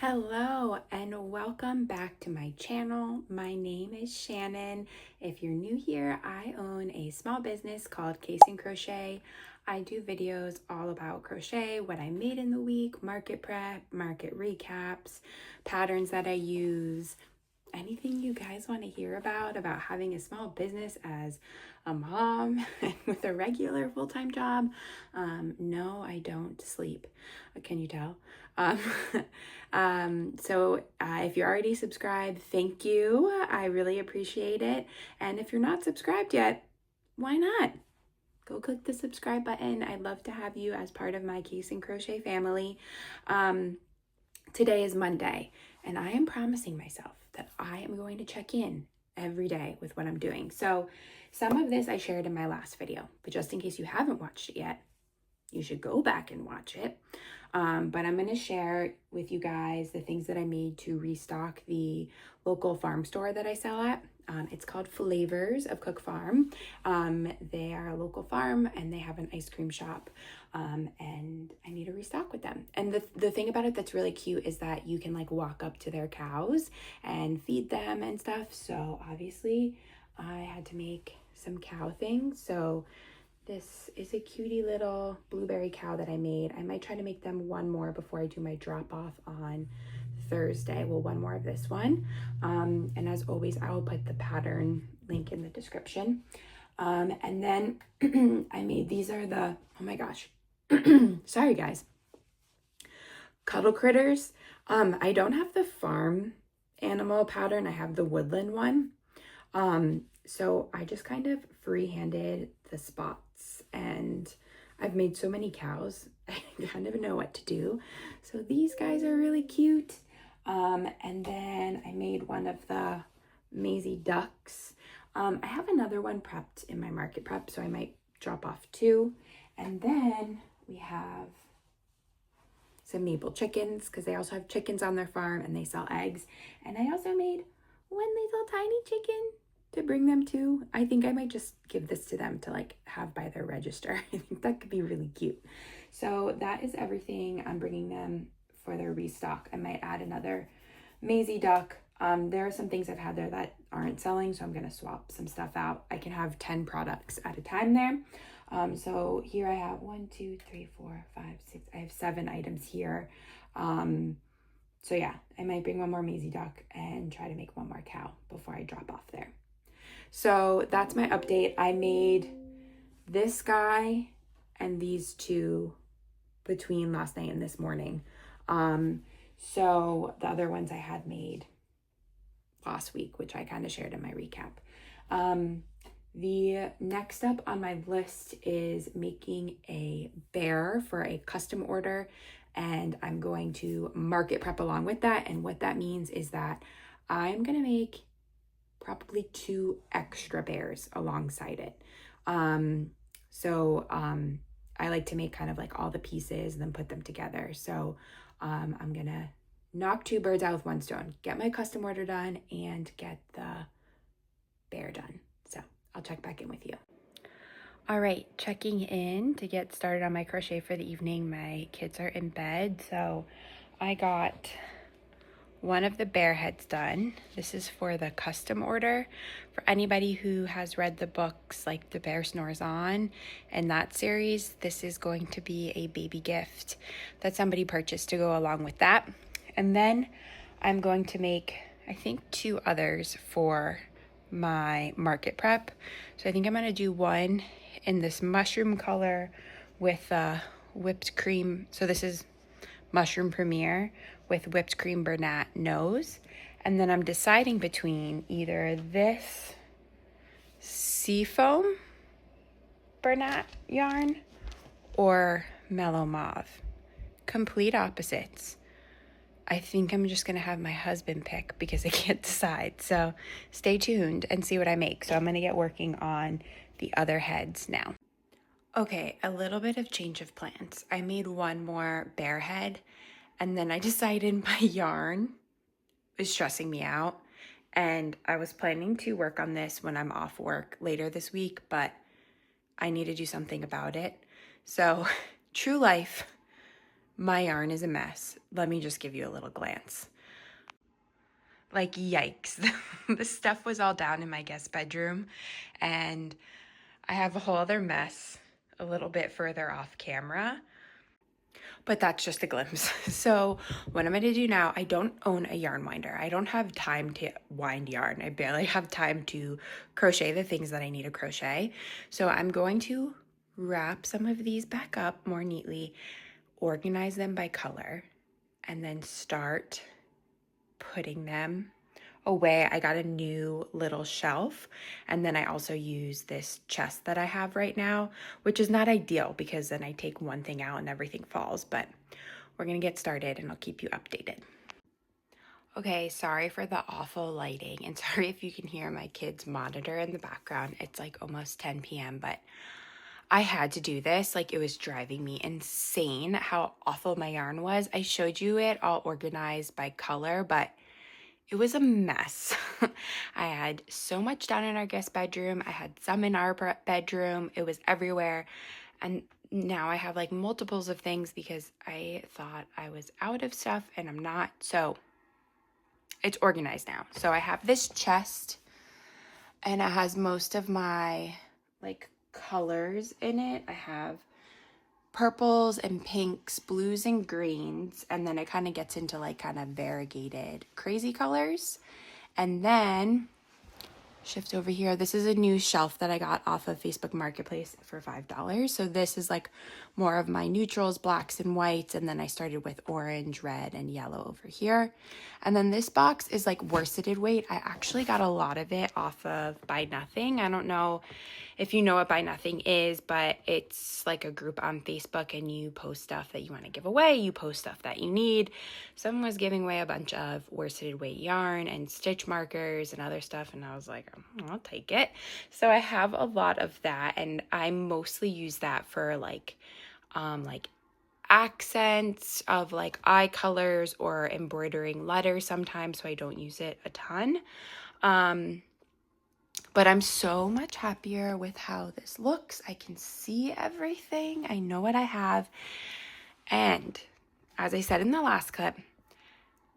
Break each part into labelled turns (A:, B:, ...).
A: Hello and welcome back to my channel. My name is Shannon. If you're new here, I own a small business called Crochet. I do videos all about crochet, what I made in the week, market prep, market recaps, patterns that I use, anything you guys want to hear about having a small business as a mom with a regular full-time job. No, I don't sleep. Can you tell? If you're already subscribed, thank you. I really appreciate it. And if you're not subscribed yet, why not? Go click the subscribe button. I'd love to have you as part of my Crochet family. Today is Monday, and I am promising myself that I am going to check in every day with what I'm doing. So some of this I shared in my last video, but just in case you haven't watched it yet, you should go back and watch it. But I'm going to share with you guys the things that I made to restock the local farm store that I sell at. It's called Flavors of Cook Farm. They are a local farm and they have an ice cream shop, and I need to restock with them. And the thing about it that's really cute is that you can like walk up to their cows and feed them and stuff. So obviously I had to make some cow things. So this is a cutie little blueberry cow that I made. I might try to make them one more before I do my drop off on Thursday. Well, one more of this one. And as always, I will put the pattern link in the description. And then I made, these are the, oh my gosh, sorry guys, cuddle critters. I don't have the farm animal pattern. I have the woodland one. So I just kind of freehanded the spots, and I've made so many cows, I kind of know what to do. So these guys are really cute. And then I made one of the Maisie ducks. I have another one prepped in my market prep, so I might drop off two. And then we have some maple chickens, because they also have chickens on their farm and they sell eggs. And I also made one little tiny chicken to bring them to. I think I might just give this to them to like have by their register. I think that could be really cute. So that is everything I'm bringing them for their restock. I might add another Maisie duck. There are some things I've had there that aren't selling, so I'm going to swap some stuff out. I can have 10 products at a time there. So here I have 1, 2, 3, 4, 5, 6. I have 7 items here. So yeah, I might bring one more Maisie duck and try to make one more cow before I drop off there. So that's my update. I made this guy and these two between last night and this morning. So the other ones I had made last week, which I kind of shared in my recap. The next up on my list is making a bear for a custom order, and I'm going to market prep along with that. And what that means is that I'm going to make probably 2 extra bears alongside it. I like to make kind of like all the pieces and then put them together. So I'm gonna knock 2 birds out with one stone, get my custom order done and get the bear done. So I'll check back in with you. All right, checking in to get started on my crochet for the evening. My kids are in bed, so I got one of the bear heads done. This is for the custom order. For anybody who has read the books like The Bear Snores On and that series, this is going to be a baby gift that somebody purchased to go along with that. And then I'm going to make, I think, 2 others for my market prep. So I think I'm going to do one in this mushroom color with whipped cream. So this is Mushroom Premier with whipped cream Bernat nose. And then I'm deciding between either this Seafoam Bernat yarn or Mellow Mauve. Complete opposites. I think I'm just gonna have my husband pick because I can't decide. So stay tuned and see what I make. So I'm gonna get working on the other heads now. Okay, a little bit of change of plans. I made one more bear head, and then I decided my yarn was stressing me out, and I was planning to work on this when I'm off work later this week, but I need to do something about it. So true life, My yarn is a mess. Let me just give you a little glance. Like, yikes. The stuff was all down in my guest bedroom, and I have a whole other mess a little bit further off camera. But that's just a glimpse. So what I'm going to do now, I don't own a yarn winder. I don't have time to wind yarn. I barely have time to crochet the things that I need to crochet. So I'm going to wrap some of these back up more neatly, organize them by color, and then start putting them away. I got a new little shelf, and then I also use this chest that I have right now, which is not ideal because then I take one thing out and everything falls, but we're gonna get started and I'll keep you updated. Okay, sorry for the awful lighting, and sorry if you can hear my kids' monitor in the background. It's like almost 10 p.m., but I had to do this. Like, it was driving me insane how awful my yarn was. I showed you it all organized by color, but it was a mess. I had so much down in our guest bedroom. I had some in our bedroom. It was everywhere. And now I have like multiples of things because I thought I was out of stuff and I'm not. So it's organized now. So I have this chest and it has most of my like colors in it. I have purples and pinks, blues and greens, and then it kind of gets into like kind of variegated crazy colors. And then shift over here. This is a new shelf that I got off of Facebook Marketplace for $5. So this is like more of my neutrals, blacks and whites, and then I started with orange, red, and yellow over here. And then this box is like worsted weight. I actually got a lot of it off of Buy Nothing. I don't know if you know what Buy Nothing is, but it's like a group on Facebook and you post stuff that you want to give away. You post stuff that you need. Someone was giving away a bunch of worsted weight yarn and stitch markers and other stuff, and I was like, I'll take it. So I have a lot of that, and I mostly use that for like accents of like eye colors or embroidering letters sometimes, so I don't use it a ton. But I'm so much happier with how this looks. I can see everything. I know what I have. And as I said in the last clip,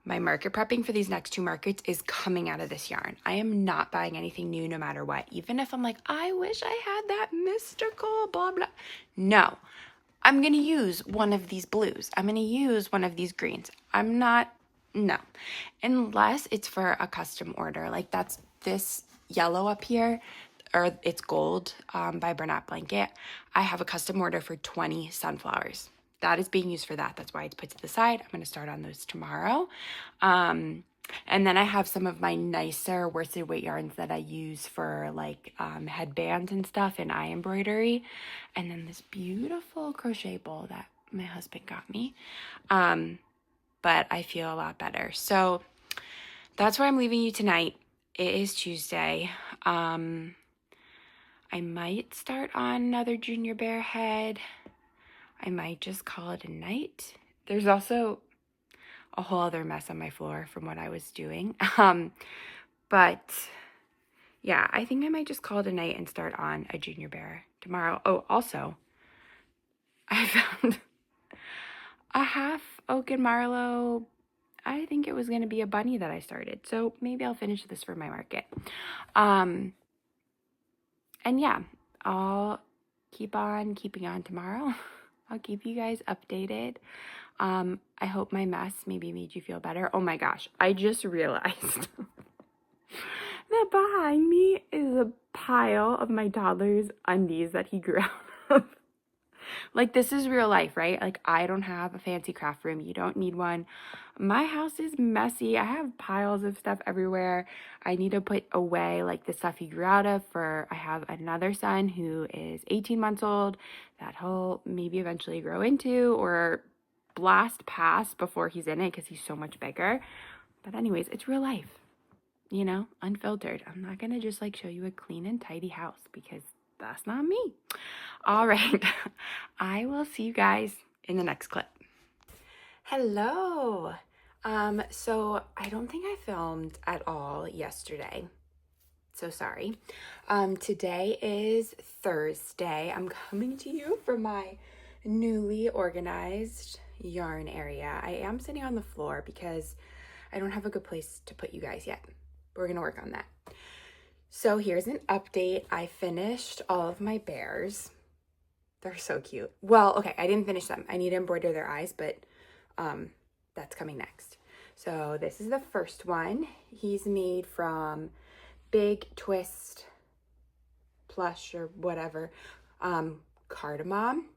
A: my market prepping for these next 2 markets is coming out of this yarn. I am not buying anything new no matter what. Even if I'm like, I wish I had that mystical blah, blah. No, I'm going to use one of these blues. I'm going to use one of these greens. No. Unless it's for a custom order. Like that's this yellow up here, or it's gold by Bernat Blanket. I have a custom order for 20 sunflowers. That is being used for that. That's why it's put to the side. I'm going to start on those tomorrow. And then I have some of my nicer worsted weight yarns that I use for like headbands and stuff and eye embroidery. And then this beautiful crochet bowl that my husband got me. But I feel a lot better. So that's where I'm leaving you tonight. It is Tuesday. I might start on another Junior Bear head. I might just call it a night. There's also a whole other mess on my floor from what I was doing. But yeah, I think I might just call it a night and start on a Junior Bear tomorrow. Oh, also, I found a half Oak and Marlow. I think it was going to be a bunny that I started. So maybe I'll finish this for my market. And yeah, I'll keep on keeping on tomorrow. I'll keep you guys updated. I hope my mess maybe made you feel better. Oh my gosh, I just realized that behind me is a pile of my toddler's undies that he grew out of. Like, this is real life, right? Like, I don't have a fancy craft room. You don't need one. My house is messy. I have piles of stuff everywhere. I need to put away, like, the stuff he grew out of I have another son who is 18 months old that he'll maybe eventually grow into or blast past before he's in it because he's so much bigger. But anyways, it's real life, you know, unfiltered. I'm not going to just, like, show you a clean and tidy house because that's not me. All right. I will see you guys in the next clip. Hello. So I don't think I filmed at all yesterday. So sorry. Today is Thursday. I'm coming to you from my newly organized yarn area. I am sitting on the floor because I don't have a good place to put you guys yet. We're gonna work on that. So here's an update. I finished all of my bears. They're so cute. Well, okay, I didn't finish them. I need to embroider their eyes, but that's coming next. So this is the first one. He's made from Big Twist plush or whatever, cardamom.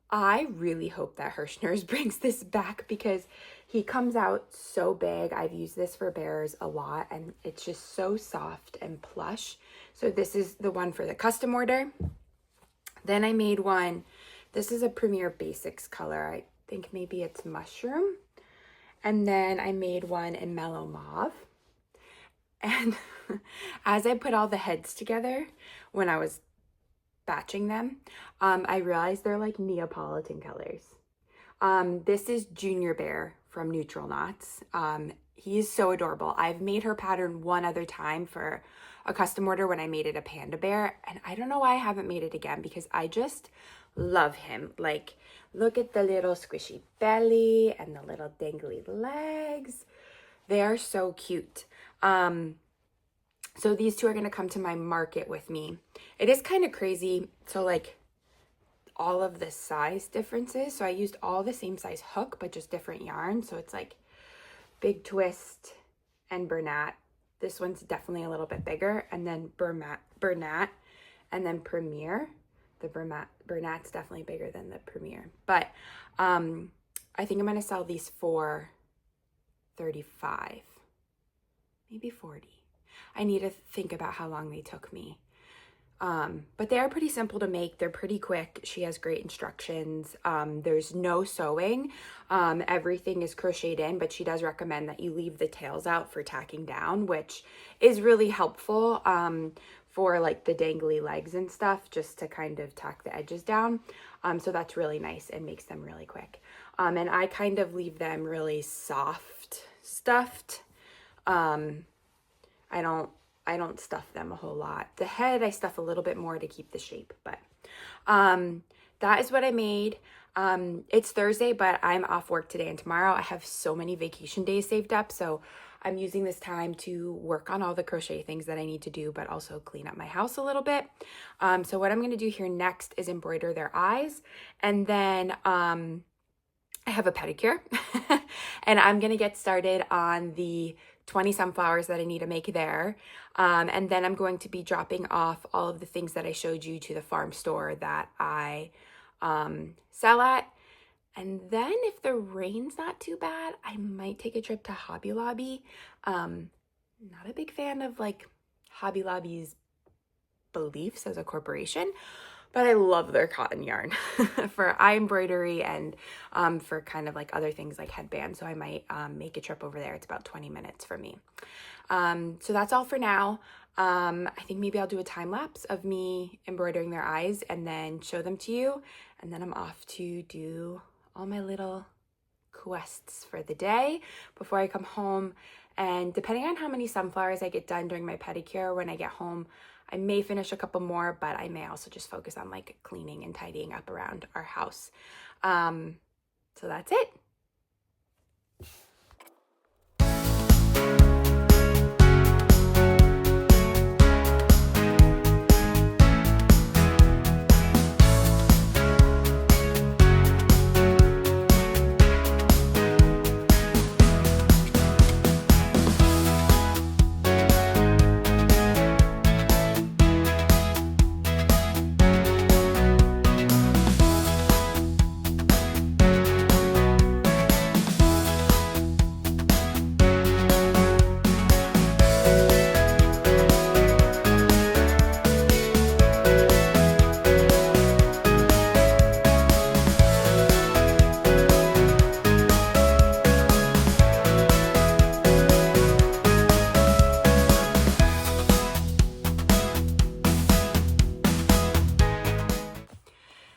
A: I really hope that Hirschner's brings this back because he comes out so big. I've used this for bears a lot and it's just so soft and plush. So this is the one for the custom order. Then I made one. This is a Premier Basics color. I think maybe it's mushroom. And then I made one in mellow mauve. And as I put all the heads together, when I was batching them, I realized they're like Neapolitan colors. This is Junior Bear from Neutral Knots. He's so adorable. I've made her pattern one other time for a custom order when I made it a panda bear, and I don't know why I haven't made it again because I just love him. Like, look at the little squishy belly and the little dangly legs. They are so cute. So these two are going to come to my market with me. It is kind of crazy. So like all of the size differences. So I used all the same size hook, but just different yarn. So it's like Big Twist and Bernat. This one's definitely a little bit bigger. And then Bernat and then Premier. The Bernat's definitely bigger than the Premier. But I think I'm going to sell these for $35, maybe $40. I need to think about how long they took me. But they are pretty simple to make. They're pretty quick. She has great instructions. There's no sewing. Everything is crocheted in, but she does recommend that you leave the tails out for tacking down, which is really helpful for like the dangly legs and stuff, just to kind of tack the edges down. So that's really nice and makes them really quick. And I kind of leave them really soft stuffed. I don't stuff them a whole lot. The head I stuff a little bit more to keep the shape, but that is what I made. It's Thursday, but I'm off work today and tomorrow. I have so many vacation days saved up, so I'm using this time to work on all the crochet things that I need to do, but also clean up my house a little bit. So what I'm going to do here next is embroider their eyes, and then I have a pedicure, and I'm going to get started on the 20 sunflowers that I need to make there. And then I'm going to be dropping off all of the things that I showed you to the farm store that I sell at. And then if the rain's not too bad, I might take a trip to Hobby Lobby. Not a big fan of like Hobby Lobby's beliefs as a corporation, but I love their cotton yarn for eye embroidery and for kind of like other things like headbands. So I might make a trip over there. It's about 20 minutes from me. So that's all for now. I think maybe I'll do a time lapse of me embroidering their eyes and then show them to you. And then I'm off to do all my little quests for the day before I come home. And depending on how many sunflowers I get done during my pedicure, when I get home, I may finish a couple more, but I may also just focus on like cleaning and tidying up around our house. So that's it.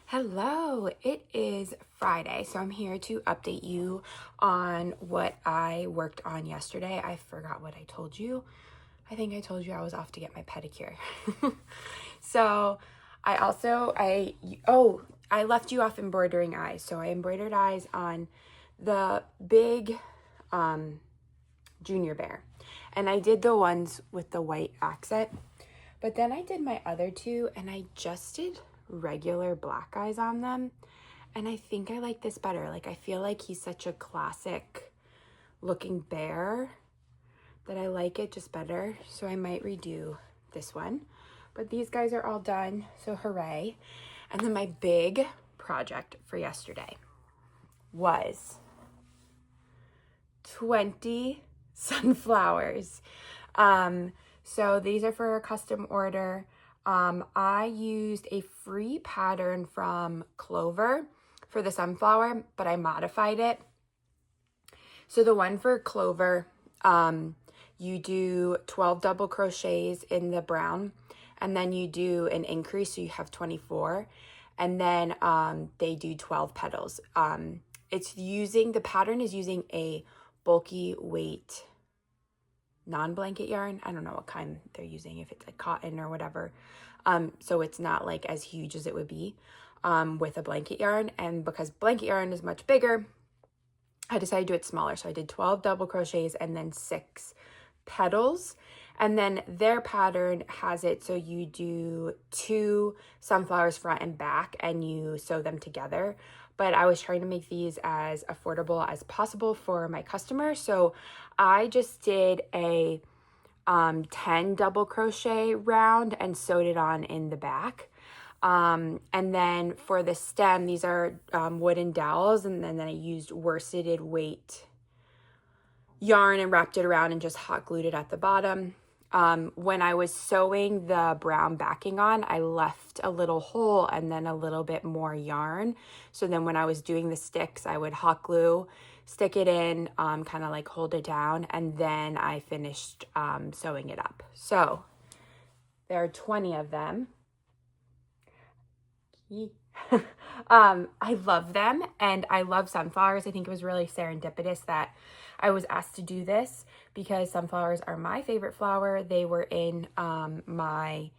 A: Hello, it is Friday, so I'm here to update you on what I worked on yesterday. I forgot what I told you. I think I told you I was off to get my pedicure. So I left you off embroidering eyes. So I embroidered eyes on the big Junior Bear. And I did the ones with the white accent. But then I did my other two and I just did regular black eyes on them. And I think I like this better. Like, I feel like he's such a classic looking bear that I like it just better. So I might redo this one. But these guys are all done, so hooray. And then my big project for yesterday was 20 sunflowers. So these are for a custom order. I used a free pattern from Clover for the sunflower, but I modified it. So the one for Clover, you do 12 double crochets in the brown, and then you do an increase, so you have 24, and then they do 12 petals. The pattern is using a bulky weight non-blanket yarn. I don't know what kind they're using, if it's like cotton or whatever. So it's not like as huge as it would be with a blanket yarn. And because blanket yarn is much bigger, I decided to do it smaller. So I did 12 double crochets and then 6 petals. And then their pattern has it so you do 2 sunflowers front and back and you sew them together. But I was trying to make these as affordable as possible for my customers. So I just did a 10 double crochet round and sewed it on in the back. And then for the stem, these are wooden dowels, and then I used worsted weight yarn and wrapped it around and just hot glued it at the bottom. When I was sewing the brown backing on, I left a little hole and then a little bit more yarn. So then when I was doing the sticks, I would hot glue, stick it in, kind of like hold it down, and then I finished sewing it up. So there are 20 of them. I love them, and I love sunflowers. I think it was really serendipitous that I was asked to do this because sunflowers are my favorite flower. They were in my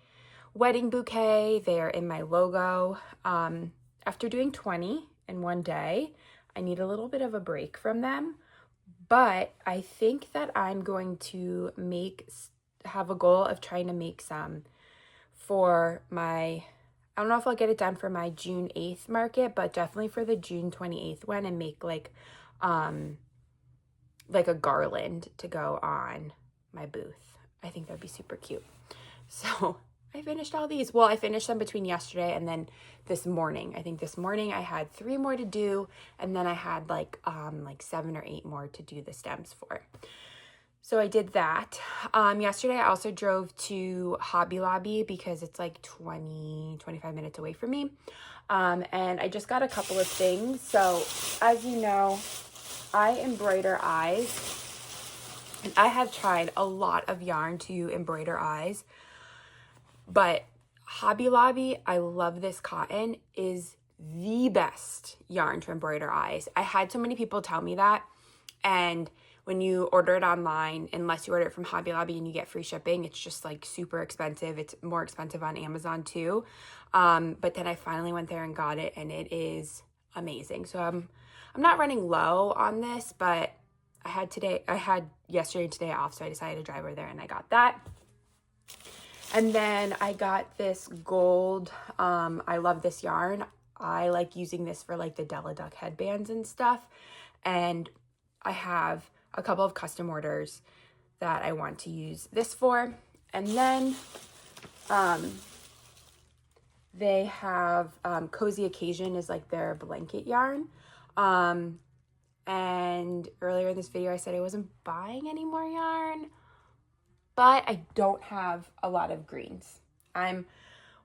A: wedding bouquet. They are in my logo. After doing 20 in one day, I need a little bit of a break from them, but I think that I'm going to have a goal of trying to make some for my, I don't know if I'll get it done for my June 8th market, but definitely for the June 28th one, and make like a garland to go on my booth. I think that'd be super cute. So I finished all these. Well, I finished them between yesterday and then this morning. I think this morning I had 3 more to do, and then I had like 7 or 8 more to do the stems for. So I did that. Yesterday I also drove to Hobby Lobby because it's like 25 minutes away from me. And I just got a couple of things. So as you know, I embroider eyes, and I have tried a lot of yarn to embroider eyes, but Hobby Lobby, I love this cotton, is the best yarn to embroider eyes. I had so many people tell me that, and when you order it online, unless you order it from Hobby Lobby and you get free shipping, it's just like super expensive. It's more expensive on Amazon too. But then I finally went there and got it, and it is amazing. So I'm not running low on this, but I had yesterday and today off, so I decided to drive over there and I got that. And then I got this gold, I love this yarn. I like using this for like the Della Duck headbands and stuff. And I have a couple of custom orders that I want to use this for. And then they have Cozy Occasion is like their blanket yarn. And earlier in this video, I said I wasn't buying any more yarn, but I don't have a lot of greens. I'm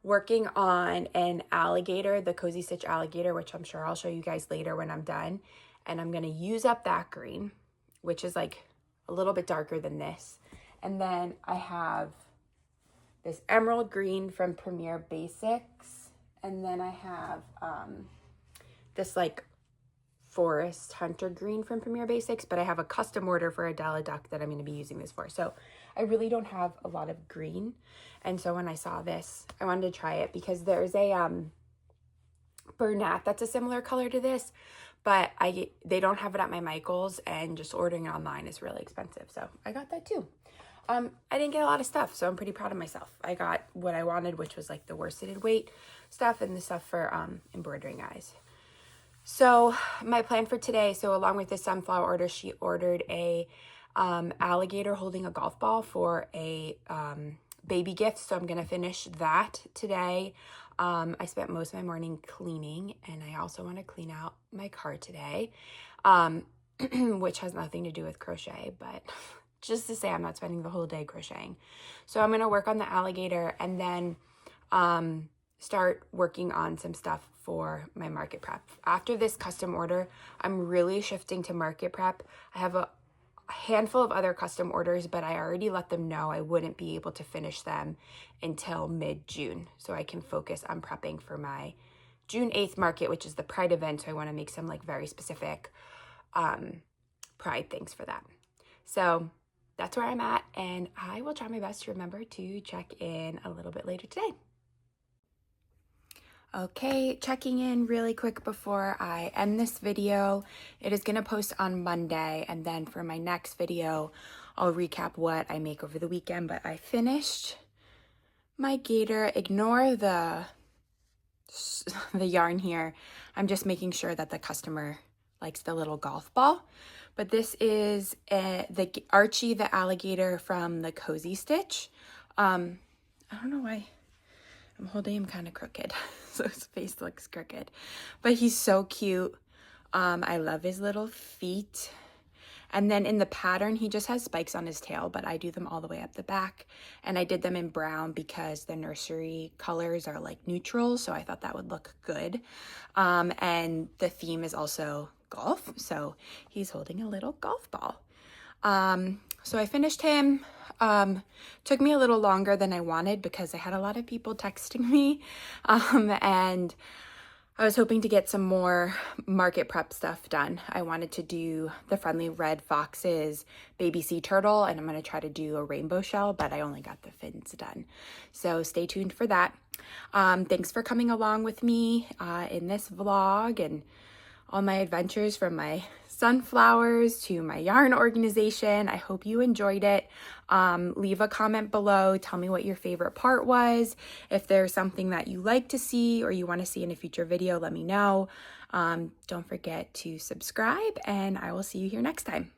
A: working on an alligator, the Cozy Stitch alligator, which I'm sure I'll show you guys later when I'm done. And I'm going to use up that green, which is like a little bit darker than this. And then I have this emerald green from Premier Basics. And then I have this like forest hunter green from Premier Basics, but I have a custom order for a Della Duck that I'm going to be using this for. So I really don't have a lot of green. And so when I saw this, I wanted to try it because there's a Bernat that's a similar color to this, but they don't have it at my Michael's, and just ordering it online is really expensive. So I got that too. I didn't get a lot of stuff, so I'm pretty proud of myself. I got what I wanted, which was like the worsted weight stuff and the stuff for embroidering guys. So my plan for today, so along with this sunflower order, she ordered a alligator holding a golf ball for a baby gift. So I'm going to finish that today. I spent most of my morning cleaning, and I also want to clean out my car today, which has nothing to do with crochet, but just to say I'm not spending the whole day crocheting. So I'm going to work on the alligator and then start working on some stuff for my market prep. After this custom order, I'm really shifting to market prep. I have a handful of other custom orders, but I already let them know I wouldn't be able to finish them until mid-June, so I can focus on prepping for my June 8th market, which is the Pride event. So I want to make some like very specific Pride things for that. So that's where I'm at, and I will try my best to remember to check in a little bit later today. Okay, checking in really quick before I end this video. It is going to post on Monday, and then for my next video, I'll recap what I make over the weekend. But I finished my gator. Ignore the yarn here. I'm just making sure that the customer likes the little golf ball. But this is the Archie the alligator from the Cozy Stitch. I don't know why I'm holding him kind of crooked, so his face looks crooked, but he's so cute. I love his little feet. And then in the pattern, he just has spikes on his tail, but I do them all the way up the back. And I did them in brown because the nursery colors are like neutral, so I thought that would look good. And the theme is also golf, so he's holding a little golf ball. So I finished him. Took me a little longer than I wanted because I had a lot of people texting me, and I was hoping to get some more market prep stuff done. I wanted to do the Friendly Red Fox's baby sea turtle, and I'm going to try to do a rainbow shell, but I only got the fins done. So stay tuned for that. Thanks for coming along with me in this vlog and all my adventures, from my sunflowers to my yarn organization. I hope you enjoyed it. Leave a comment below. Tell me what your favorite part was. If there's something that you like to see or you want to see in a future video, let me know. Don't forget to subscribe, and I will see you here next time.